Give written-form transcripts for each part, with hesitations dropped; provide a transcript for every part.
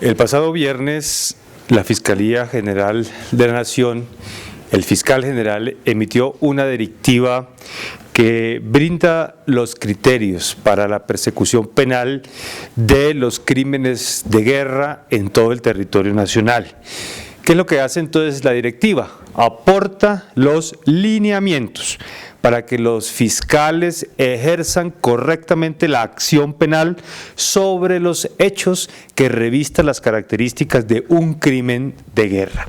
El pasado viernes, la Fiscalía General de la Nación, el fiscal general, emitió una directiva que brinda los criterios para la persecución penal de los crímenes de guerra en todo el territorio nacional. ¿Qué es lo que hace entonces la directiva? Aporta los lineamientos para que los fiscales ejerzan correctamente la acción penal sobre los hechos que revistan las características de un crimen de guerra.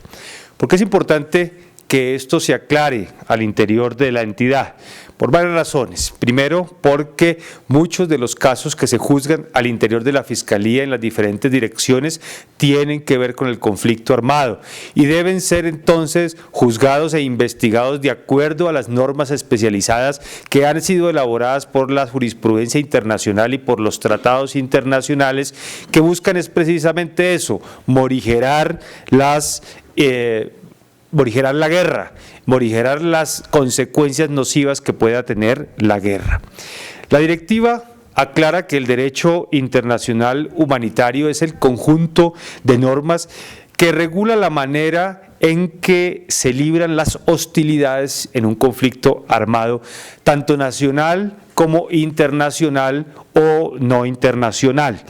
¿Por qué es importante que esto se aclare al interior de la entidad? Por varias razones. Primero, porque muchos de los casos que se juzgan al interior de la Fiscalía en las diferentes direcciones tienen que ver con el conflicto armado y deben ser entonces juzgados e investigados de acuerdo a las normas especializadas que han sido elaboradas por la jurisprudencia internacional y por los tratados internacionales que buscan es precisamente eso, morigerar la guerra, morigerar las consecuencias nocivas que pueda tener la guerra. La directiva aclara que el derecho internacional humanitario es el conjunto de normas que regula la manera en que se libran las hostilidades en un conflicto armado, tanto nacional como internacional o no internacional.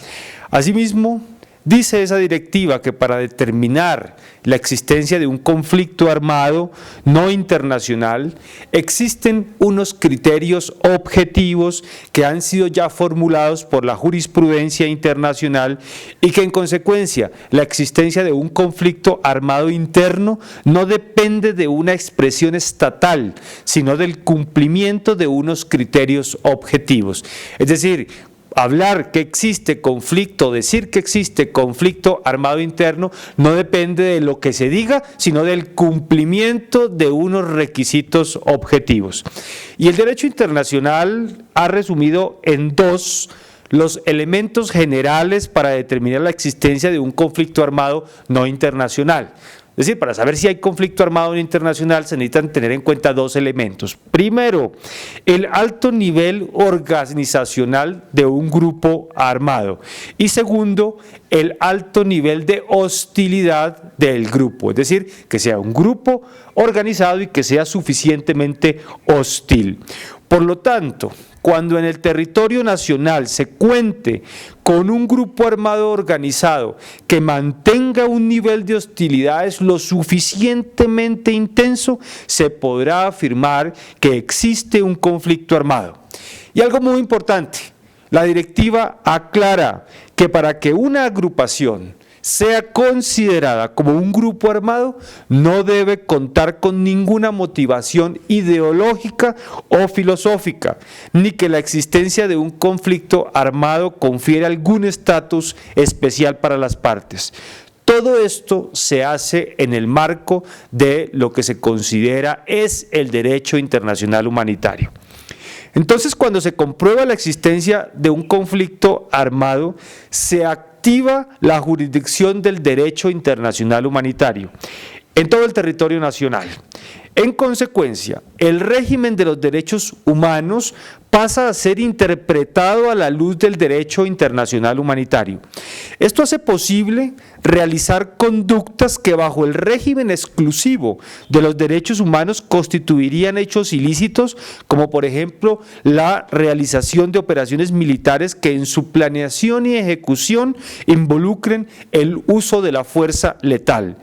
Asimismo, dice esa directiva que para determinar la existencia de un conflicto armado no internacional existen unos criterios objetivos que han sido ya formulados por la jurisprudencia internacional y que en consecuencia la existencia de un conflicto armado interno no depende de una expresión estatal, sino del cumplimiento de unos criterios objetivos. Es decir, hablar que existe conflicto, decir que existe conflicto armado interno, no depende de lo que se diga, sino del cumplimiento de unos requisitos objetivos. Y el derecho internacional ha resumido en dos los elementos generales para determinar la existencia de un conflicto armado no internacional. Es decir, para saber si hay conflicto armado internacional se necesitan tener en cuenta dos elementos. Primero, el alto nivel organizacional de un grupo armado. Y segundo, el alto nivel de hostilidad del grupo. Es decir, que sea un grupo organizado y que sea suficientemente hostil. Por lo tanto, cuando en el territorio nacional se cuente con un grupo armado organizado que mantenga un nivel de hostilidades lo suficientemente intenso, se podrá afirmar que existe un conflicto armado. Y algo muy importante, la directiva aclara que para que una agrupación sea considerada como un grupo armado, no debe contar con ninguna motivación ideológica o filosófica, ni que la existencia de un conflicto armado confiere algún estatus especial para las partes. Todo esto se hace en el marco de lo que se considera es el derecho internacional humanitario. Entonces, cuando se comprueba la existencia de un conflicto armado, se activa la jurisdicción del derecho internacional humanitario en todo el territorio nacional. En consecuencia, el régimen de los derechos humanos pasa a ser interpretado a la luz del derecho internacional humanitario. Esto hace posible realizar conductas que bajo el régimen exclusivo de los derechos humanos constituirían hechos ilícitos, como por ejemplo la realización de operaciones militares que en su planeación y ejecución involucren el uso de la fuerza letal.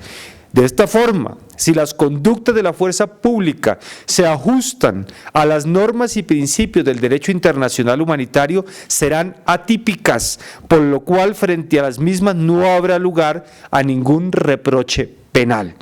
De esta forma, si las conductas de la fuerza pública se ajustan a las normas y principios del derecho internacional humanitario, serán atípicas, por lo cual frente a las mismas no habrá lugar a ningún reproche penal.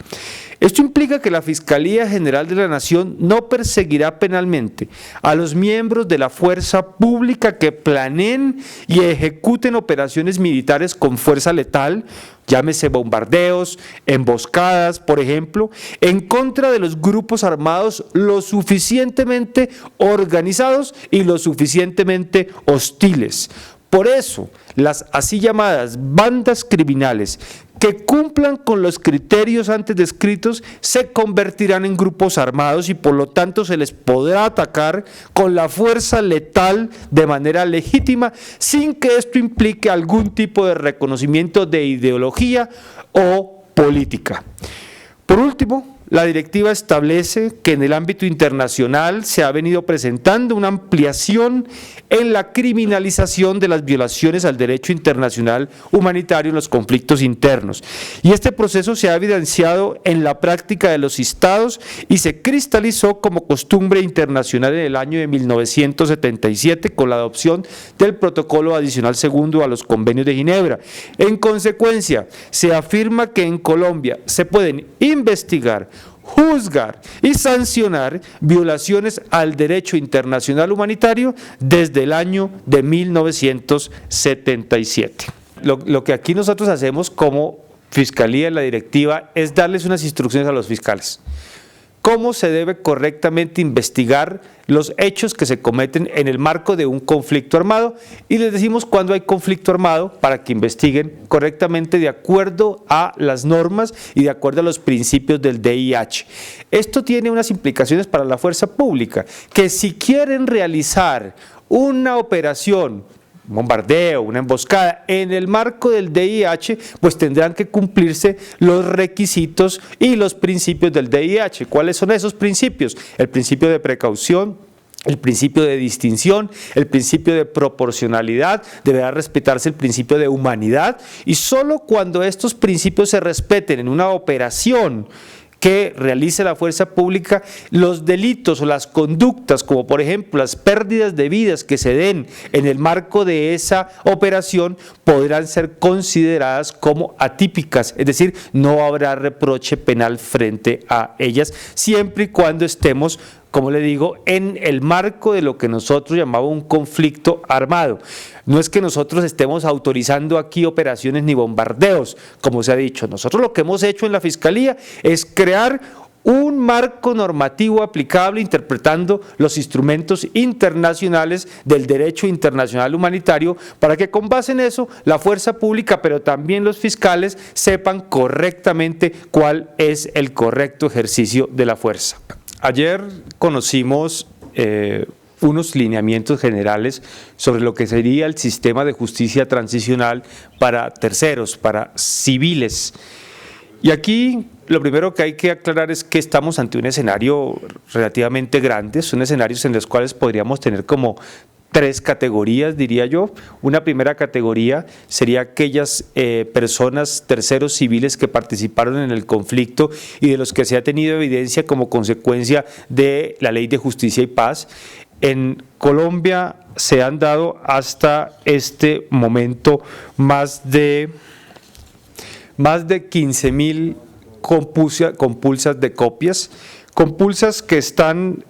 Esto implica que la Fiscalía General de la Nación no perseguirá penalmente a los miembros de la fuerza pública que planeen y ejecuten operaciones militares con fuerza letal, llámese bombardeos, emboscadas, por ejemplo, en contra de los grupos armados lo suficientemente organizados y lo suficientemente hostiles. Por eso, las así llamadas bandas criminales que cumplan con los criterios antes descritos se convertirán en grupos armados y por lo tanto se les podrá atacar con la fuerza letal de manera legítima sin que esto implique algún tipo de reconocimiento de ideología o política. Por último, la directiva establece que en el ámbito internacional se ha venido presentando una ampliación en la criminalización de las violaciones al derecho internacional humanitario en los conflictos internos. Y este proceso se ha evidenciado en la práctica de los estados y se cristalizó como costumbre internacional en el año de 1977 con la adopción del protocolo adicional segundo a los convenios de Ginebra. En consecuencia, se afirma que en Colombia se pueden investigar, juzgar y sancionar violaciones al derecho internacional humanitario desde el año de 1977. Lo que aquí nosotros hacemos como Fiscalía en la directiva es darles unas instrucciones a los fiscales. Cómo se debe correctamente investigar los hechos que se cometen en el marco de un conflicto armado y les decimos cuándo hay conflicto armado para que investiguen correctamente de acuerdo a las normas y de acuerdo a los principios del DIH. Esto tiene unas implicaciones para la fuerza pública, que si quieren realizar una operación, un bombardeo, una emboscada, en el marco del DIH, pues tendrán que cumplirse los requisitos y los principios del DIH. ¿Cuáles son esos principios? El principio de precaución, el principio de distinción, el principio de proporcionalidad, deberá respetarse el principio de humanidad y solo cuando estos principios se respeten en una operación que realice la fuerza pública, los delitos o las conductas, como por ejemplo las pérdidas de vidas que se den en el marco de esa operación, podrán ser consideradas como atípicas, es decir, no habrá reproche penal frente a ellas, siempre y cuando estemos, como le digo, en el marco de lo que nosotros llamamos un conflicto armado. No es que nosotros estemos autorizando aquí operaciones ni bombardeos, como se ha dicho. Nosotros lo que hemos hecho en la Fiscalía es crear un marco normativo aplicable interpretando los instrumentos internacionales del derecho internacional humanitario para que con base en eso la fuerza pública, pero también los fiscales sepan correctamente cuál es el correcto ejercicio de la fuerza. Ayer conocimos unos lineamientos generales sobre lo que sería el sistema de justicia transicional para terceros, para civiles. Y aquí lo primero que hay que aclarar es que estamos ante un escenario relativamente grande, son escenarios en los cuales podríamos tener como tres categorías, diría yo. Una primera categoría sería aquellas personas, terceros civiles que participaron en el conflicto y de los que se ha tenido evidencia como consecuencia de la Ley de Justicia y Paz. En Colombia se han dado hasta este momento más de 15.000 compulsas de copias, compulsas que están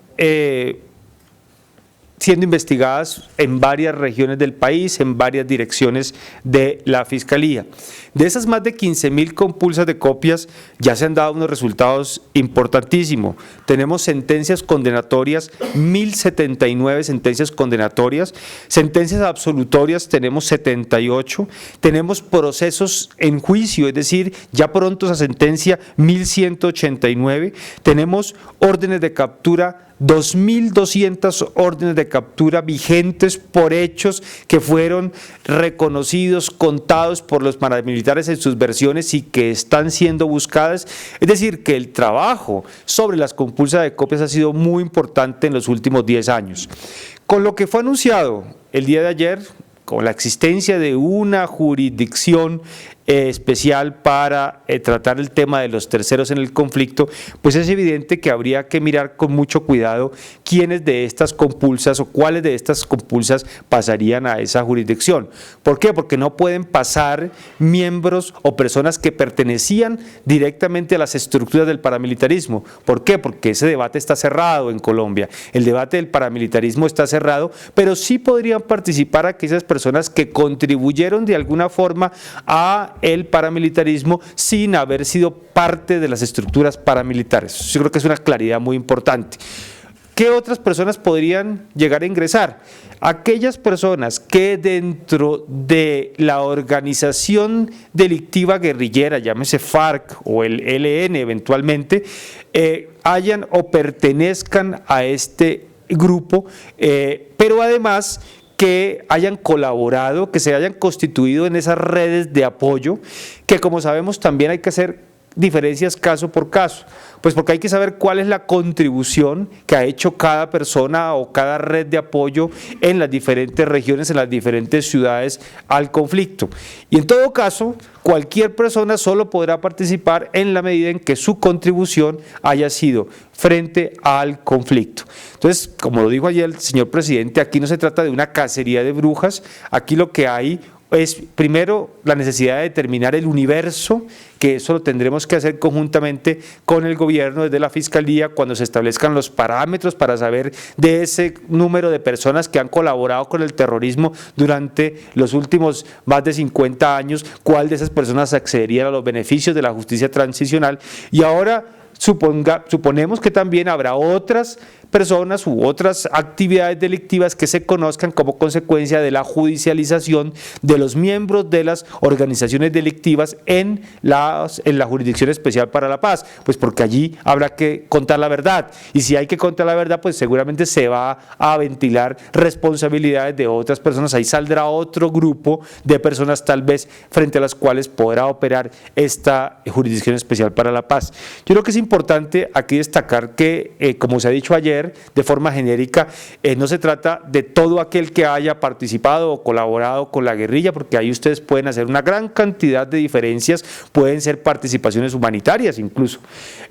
siendo investigadas en varias regiones del país, en varias direcciones de la Fiscalía. De esas más de 15.000 compulsas de copias ya se han dado unos resultados importantísimos. Tenemos sentencias condenatorias, 1.079 sentencias condenatorias, sentencias absolutorias tenemos 78, tenemos procesos en juicio, es decir, ya pronto esa sentencia 1.189, tenemos órdenes de captura, 2.200 órdenes de captura vigentes por hechos que fueron reconocidos, contados por los paramilitares en sus versiones y que están siendo buscadas. Es decir, que el trabajo sobre las compulsas de copias ha sido muy importante en los últimos 10 años. Con lo que fue anunciado el día de ayer, con la existencia de una jurisdicción especial para tratar el tema de los terceros en el conflicto, pues es evidente que habría que mirar con mucho cuidado quiénes de estas compulsas o cuáles de estas compulsas pasarían a esa jurisdicción. ¿Por qué? Porque no pueden pasar miembros o personas que pertenecían directamente a las estructuras del paramilitarismo. ¿Por qué? Porque ese debate está cerrado en Colombia. El debate del paramilitarismo está cerrado, pero sí podrían participar aquellas personas que contribuyeron de alguna forma a el paramilitarismo sin haber sido parte de las estructuras paramilitares. Yo creo que es una claridad muy importante. ¿Qué otras personas podrían llegar a ingresar? Aquellas personas que dentro de la organización delictiva guerrillera, llámese FARC o el ELN eventualmente, hayan o pertenezcan a este grupo, pero además que hayan colaborado, que se hayan constituido en esas redes de apoyo, que como sabemos también hay que hacer diferencias caso por caso, pues porque hay que saber cuál es la contribución que ha hecho cada persona o cada red de apoyo en las diferentes regiones, en las diferentes ciudades al conflicto. Y en todo caso, cualquier persona solo podrá participar en la medida en que su contribución haya sido frente al conflicto. Entonces, como lo dijo ayer el señor presidente, aquí no se trata de una cacería de brujas, aquí lo que hay es primero la necesidad de determinar el universo, que eso lo tendremos que hacer conjuntamente con el gobierno desde la Fiscalía cuando se establezcan los parámetros para saber de ese número de personas que han colaborado con el terrorismo durante los últimos más de 50 años, cuál de esas personas accederían a los beneficios de la justicia transicional. Y ahora suponemos que también habrá otras personas u otras actividades delictivas que se conozcan como consecuencia de la judicialización de los miembros de las organizaciones delictivas en la Jurisdicción Especial para la Paz, pues porque allí habrá que contar la verdad, y si hay que contar la verdad, pues seguramente se va a ventilar responsabilidades de otras personas, ahí saldrá otro grupo de personas tal vez frente a las cuales podrá operar esta Jurisdicción Especial para la Paz. Yo creo que es importante aquí destacar que, como se ha dicho ayer, de forma genérica, no se trata de todo aquel que haya participado o colaborado con la guerrilla, porque ahí ustedes pueden hacer una gran cantidad de diferencias, pueden ser participaciones humanitarias incluso.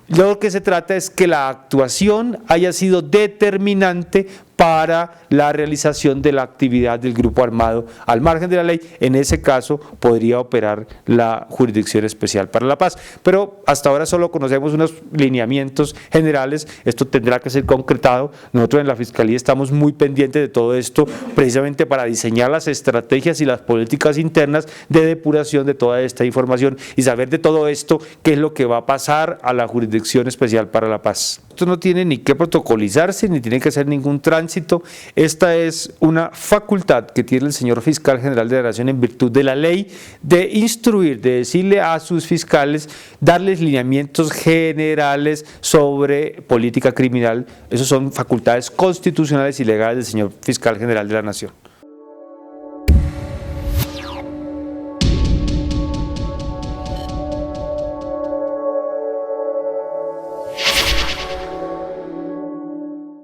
Lo que se trata es que la actuación haya sido determinante para la realización de la actividad del grupo armado al margen de la ley. En ese caso podría operar la Jurisdicción Especial para la Paz, pero hasta ahora solo conocemos unos lineamientos generales, esto tendrá que ser concretado. Nosotros en la Fiscalía estamos muy pendientes de todo esto, precisamente para diseñar las estrategias y las políticas internas de depuración de toda esta información y saber de todo esto qué es lo que va a pasar a la Jurisdicción Especial para la Paz. Esto no tiene ni que protocolizarse, ni tiene que hacer ningún tránsito. Esta es una facultad que tiene el señor Fiscal General de la Nación en virtud de la ley de instruir, de decirle a sus fiscales, darles lineamientos generales sobre política criminal. Esas son facultades constitucionales y legales del señor Fiscal General de la Nación.